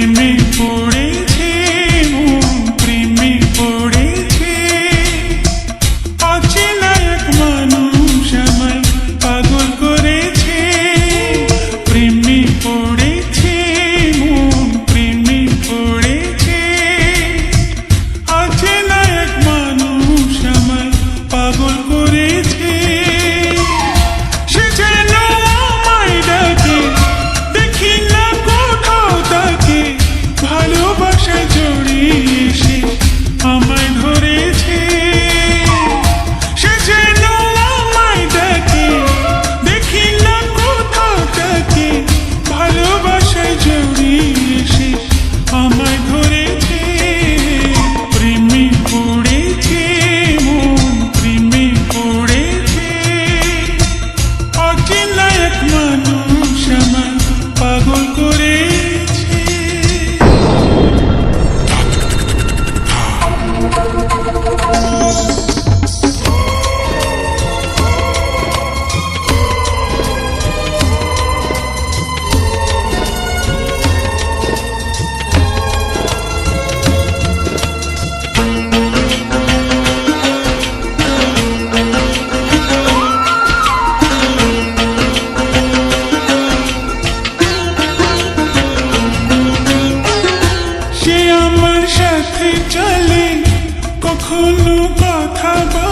প্রেমে পড়েছে মন, প্রেমে পড়েছে। অচেনা এক মানুষ আমায় পাগল করেছে। প্রেমে পড়েছে মন, প্রেমে পড়েছে। অচেনা এক মানুষ আমায় পাগল করেছে। সে যেন আমায় ডাকে, দেখি না কোথাও তাকে। ভালোবাসায় জড়িয়ে সে আমায় ধরেছে। সে যেন আমায় ডাকে, দেখি না কোথাও তাকে। ভালোবাসায় জড়িয়ে সে আমায় ধরেছে। প্রেমে পড়েছে মন, প্রেমে পড়েছে। অচেনা এক মানুষ আমায় পাগল করেছে। সে আমার সাথে চলে, কখনো কথা বলে।